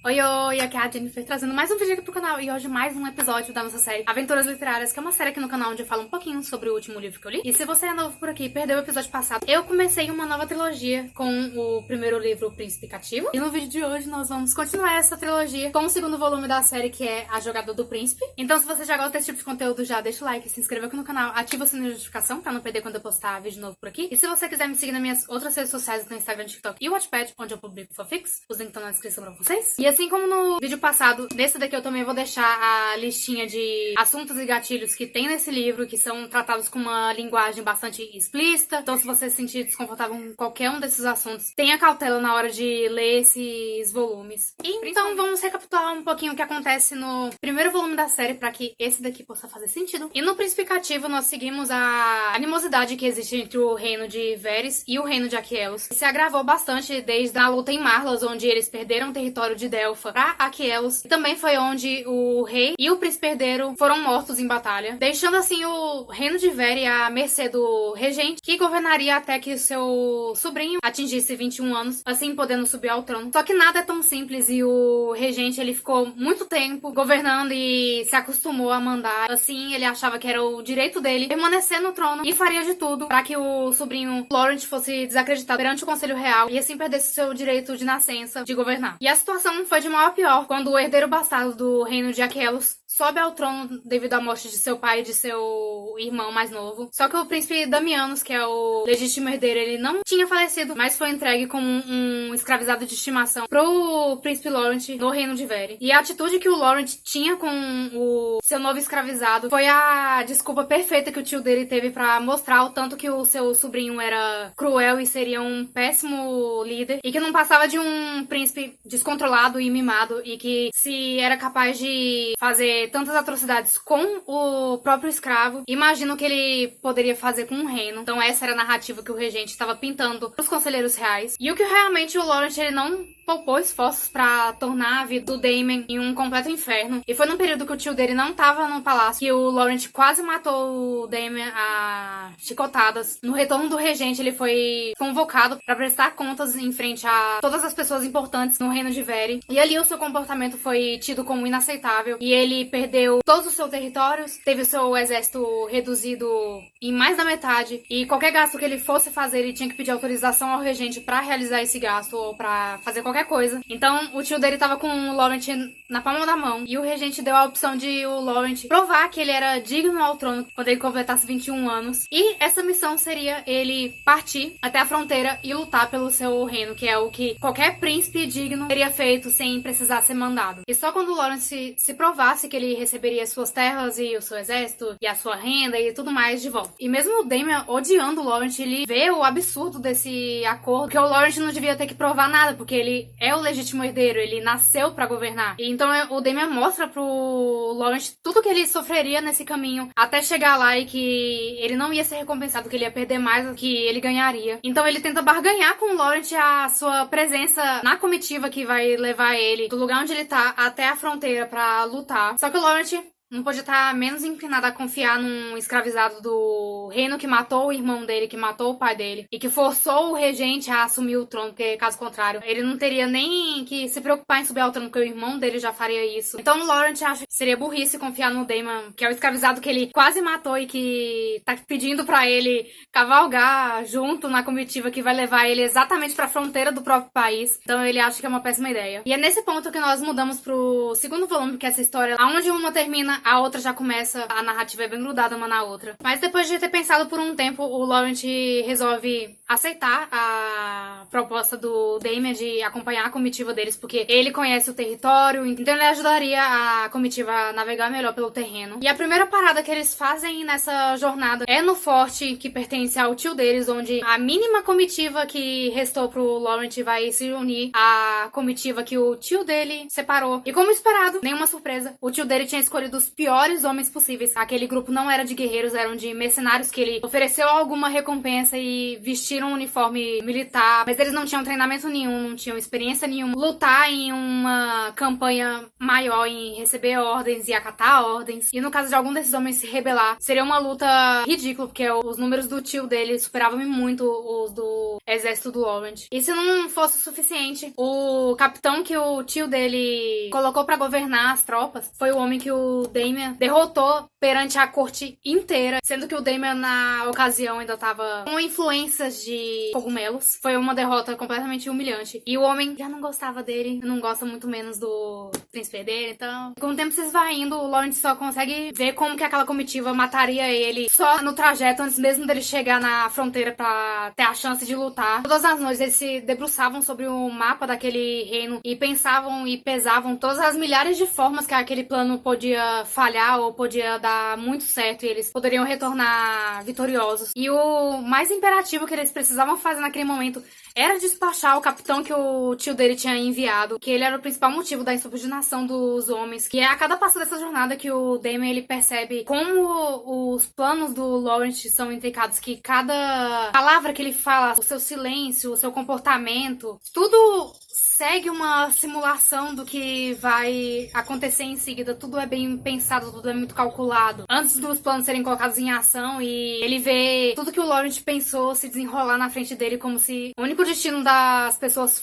Oi, oi, aqui é a Jennifer trazendo mais um vídeo aqui pro canal e hoje mais um episódio da nossa série Aventuras Literárias, que é uma série aqui no canal onde eu falo um pouquinho sobre o último livro que eu li. E se você é novo por aqui e perdeu o episódio passado, eu comecei uma nova trilogia com o primeiro livro, O Príncipe Cativo. E no vídeo de hoje nós vamos continuar essa trilogia com o segundo volume da série, que é A Jogada do Príncipe. Então se você já gosta desse tipo de conteúdo, já deixa o like, se inscreva aqui no canal, ativa o sininho de notificação pra não perder quando eu postar vídeo novo por aqui. E se você quiser me seguir nas minhas outras redes sociais, no Instagram, TikTok e Wattpad, onde eu publico fanfics, os links estão na descrição pra vocês. E assim como no vídeo passado, nesse daqui eu também vou deixar a listinha de assuntos e gatilhos que tem nesse livro, que são tratados com uma linguagem bastante explícita. Então se você se sentir desconfortável com qualquer um desses assuntos, tenha cautela na hora de ler esses volumes. Então vamos recapitular um pouquinho o que acontece no primeiro volume da série, pra que esse daqui possa fazer sentido. E no Príncipe Cativo nós seguimos a animosidade que existe entre o reino de Varys e o reino de Aquelos, que se agravou bastante desde a luta em Marlos, onde eles perderam o território de Delpha pra Aquelos. E também foi onde o rei e o príncipe herdeiro foram mortos em batalha, deixando assim o reino de Vere à mercê do regente, que governaria até que seu sobrinho atingisse 21 anos, assim podendo subir ao trono. Só que nada é tão simples e o regente ele ficou muito tempo governando e se acostumou a mandar. Assim, ele achava que era o direito dele permanecer no trono e faria de tudo para que o sobrinho Laurent fosse desacreditado perante o Conselho Real e assim perdesse seu direito de nascença de governar. E a situação foi de mal a pior quando o herdeiro bastardo do reino de Aquelos sobe ao trono devido à morte de seu pai e de seu irmão mais novo. Só que o príncipe Damianos, que é o legítimo herdeiro, ele não tinha falecido, mas foi entregue como um escravizado de estimação pro príncipe Laurent no reino de Vere. E a atitude que o Laurent tinha com o seu novo escravizado foi a desculpa perfeita que o tio dele teve pra mostrar o tanto que o seu sobrinho era cruel e seria um péssimo líder, e que não passava de um príncipe descontrolado e mimado, e que se era capaz de fazer tantas atrocidades com o próprio escravo, imagino que ele poderia fazer com um reino. Então essa era a narrativa que o regente estava pintando pros conselheiros reais. E o que realmente o Laurent ele não poupou esforços pra tornar a vida do Daemon em um completo inferno. E foi num período que o tio dele não tava no palácio que o Laurent quase matou o Daemon a chicotadas. No retorno do regente, ele foi convocado pra prestar contas em frente a todas as pessoas importantes no reino de Vere. E ali o seu comportamento foi tido como inaceitável. E ele perdeu todos os seus territórios, teve o seu exército reduzido em mais da metade. E qualquer gasto que ele fosse fazer, ele tinha que pedir autorização ao regente pra realizar esse gasto ou pra fazer qualquer coisa. Então o tio dele tava com o Laurent na palma da mão, e o regente deu a opção de o Laurent provar que ele era digno ao trono quando ele completasse 21 anos. E essa missão seria ele partir até a fronteira e lutar pelo seu reino, que é o que qualquer príncipe digno teria feito sem precisar ser mandado. E só quando o Laurent se provasse que ele receberia suas terras e o seu exército e a sua renda e tudo mais de volta. E mesmo o Daemon odiando o Laurent, ele vê o absurdo desse acordo, que o Laurent não devia ter que provar nada, porque ele é o legítimo herdeiro, ele nasceu pra governar. E então o Daemon mostra pro Laurent tudo que ele sofreria nesse caminho até chegar lá, e que ele não ia ser recompensado, que ele ia perder mais do que ele ganharia. Então ele tenta barganhar com o Laurent a sua presença na comitiva que vai levar ele do lugar onde ele tá até a fronteira pra lutar. Só que o Laurent não podia estar menos inclinado a confiar num escravizado do reino que matou o irmão dele, que matou o pai dele, e que forçou o regente a assumir o trono, porque caso contrário, ele não teria nem que se preocupar em subir ao trono, porque o irmão dele já faria isso. Então o Laurent acha que seria burrice confiar no Daemon, que é o escravizado que ele quase matou e que tá pedindo pra ele cavalgar junto na comitiva que vai levar ele exatamente pra fronteira do próprio país. Então ele acha que é uma péssima ideia. E é nesse ponto que nós mudamos pro segundo volume, que é essa história, onde uma termina, a outra já começa, a narrativa é bem grudada uma na outra. Mas depois de ter pensado por um tempo, o Laurent resolve aceitar a proposta do Daemon de acompanhar a comitiva deles, porque ele conhece o território, então ele ajudaria a comitiva a navegar melhor pelo terreno. E a primeira parada que eles fazem nessa jornada é no forte que pertence ao tio deles, onde a mínima comitiva que restou pro Laurent vai se unir à comitiva que o tio dele separou. E como esperado, nenhuma surpresa, o tio dele tinha escolhido os piores homens possíveis. Aquele grupo não era de guerreiros, eram de mercenários que ele ofereceu alguma recompensa e vestiram um uniforme militar, mas eles não tinham treinamento nenhum, não tinham experiência nenhuma. Lutar em uma uma campanha maior em receber ordens e acatar ordens. E no caso de algum desses homens se rebelar, seria uma luta ridícula, porque os números do tio dele superavam muito os do exército do Laurent. E se não fosse o suficiente, o capitão que o tio dele colocou pra governar as tropas foi o homem que o Daemon derrotou perante a corte inteira, sendo que o Daemon na ocasião ainda tava com influências de cogumelos. Foi uma derrota completamente humilhante. E o homem já não gostava dele, não gosta muito menos do príncipe herdeiro, então... Com o tempo se esvaindo, o Laurent só consegue ver como que aquela comitiva mataria ele só no trajeto, antes mesmo dele chegar na fronteira pra ter a chance de lutar. Todas as noites eles se debruçavam sobre o mapa daquele reino e pensavam e pesavam todas as milhares de formas que aquele plano podia falhar ou podia dar muito certo e eles poderiam retornar vitoriosos. E o mais imperativo que eles precisavam fazer naquele momento era despachar o capitão que o tio dele tinha enviado, que ele era o principal motivo da insubordinação dos homens, que é a cada passo dessa jornada que o Daemon ele percebe como os planos do Laurent são intricados, que cada palavra que ele fala, o seu silêncio, o seu comportamento, tudo segue uma simulação do que vai acontecer em seguida. Tudo é bem pensado, tudo é muito calculado. Antes dos planos serem colocados em ação e ele vê tudo que o Laurent pensou se desenrolar na frente dele como se o único destino das pessoas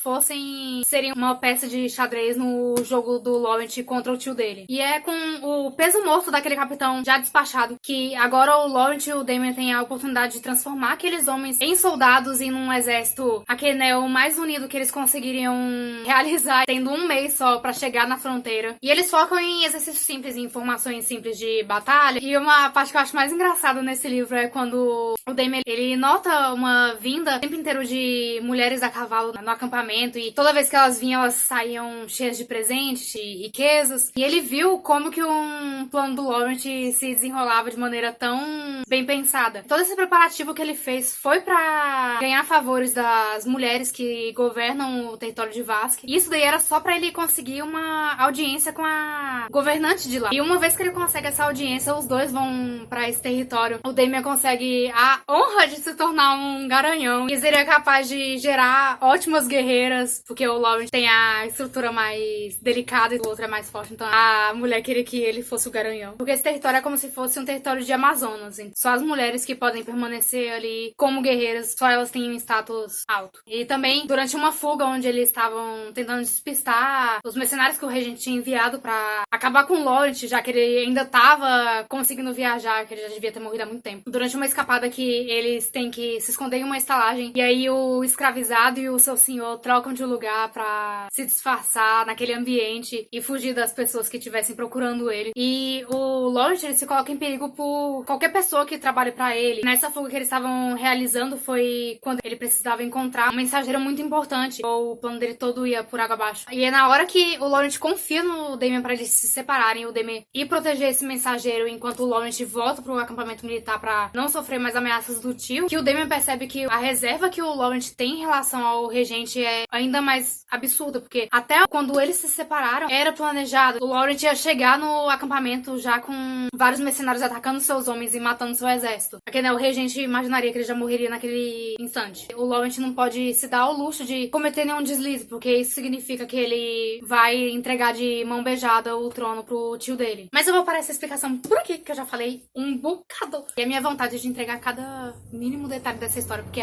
seria uma peça de xadrez no jogo do Laurent contra o tio dele. E é com o peso morto daquele capitão já despachado que agora o Laurent e o Daemon têm a oportunidade de transformar aqueles homens em soldados e num exército, aquele né, o mais unido que eles conseguiriam realizar, tendo um mês só pra chegar na fronteira. E eles focam em exercícios simples, em informações simples de batalha. E uma parte que eu acho mais engraçada nesse livro é quando o Daemon, ele nota uma vinda o tempo inteiro de mulheres a cavalo no acampamento, e toda vez que elas vinham, elas saíam cheias de presentes, de riquezas. E ele viu como que um plano do Laurent se desenrolava de maneira tão bem pensada. Todo esse preparativo que ele fez foi pra ganhar favores das mulheres que governam o território de Vazquez. E isso daí era só pra ele conseguir uma audiência com a governante de lá. E uma vez que ele consegue essa audiência, os dois vão pra esse território. O Daemon consegue a honra de se tornar um garanhão e seria capaz de gerar ótimas guerreiras, porque o Laurent tem a estrutura mais delicada e o outro é mais forte. Então a mulher queria que ele fosse o garanhão. Porque esse território é como se fosse um território de Amazonas. Então, só as mulheres que podem permanecer ali como guerreiras, só elas têm um status alto. E também, durante uma fuga onde eles estavam tentando despistar os mercenários que o regente tinha enviado pra acabar com o Laurent, já que ele ainda tava conseguindo viajar, que ele já devia ter morrido há muito tempo. Durante uma escapada que eles têm que se esconder em uma estalagem, e aí o escravizado e o seu senhor trocam de lugar pra se disfarçar naquele ambiente e fugir das pessoas que estivessem procurando ele. E o Laurent, ele se coloca em perigo por qualquer pessoa que trabalhe pra ele. Nessa fuga que eles estavam realizando foi quando ele precisava encontrar um mensageiro muito importante. O plano dele todo ia por água abaixo. E é na hora que o Laurent confia no Daemon pra eles se separarem, o Daemon ir proteger esse mensageiro enquanto o Laurent volta pro acampamento militar pra não sofrer mais ameaças do tio, que o Daemon percebe que a reserva que o Laurent tem em relação ao regente é ainda mais absurda, porque até quando eles se separaram, era planejado. O Laurent ia chegar no acampamento já com vários mercenários atacando seus homens e matando seu exército. Porque, né, o regente imaginaria que ele já morreria naquele instante. O Laurent não pode se dar ao luxo de cometer nenhum deslize, porque isso significa que ele vai entregar de mão beijada o trono pro tio dele. Mas eu vou parar essa explicação por aqui, que eu já falei um bocado. E a minha vontade é de entregar cada mínimo detalhe dessa história, porque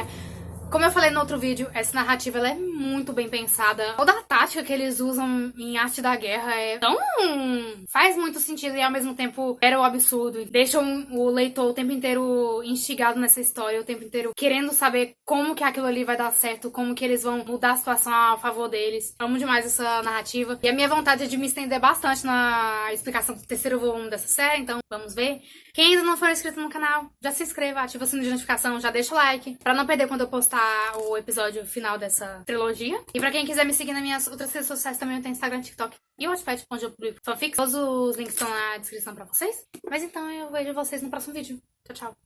como eu falei no outro vídeo, essa narrativa ela é muito bem pensada. Toda a tática que eles usam em Arte da Guerra é tão... faz muito sentido e ao mesmo tempo era o absurdo. Deixam o leitor o tempo inteiro instigado nessa história, o tempo inteiro querendo saber como que aquilo ali vai dar certo, como que eles vão mudar a situação a favor deles. Amo demais essa narrativa. E a minha vontade é de me estender bastante na explicação do terceiro volume dessa série, então vamos ver. Quem ainda não for inscrito no canal, já se inscreva, ativa o sino de notificação, já deixa o like, pra não perder quando eu postar o episódio final dessa trilogia. E pra quem quiser me seguir nas minhas outras redes sociais também, eu tenho Instagram, TikTok e o Wattpad, onde eu publico fanfics. Todos os links estão na descrição pra vocês. Mas então eu vejo vocês no próximo vídeo. Tchau, tchau.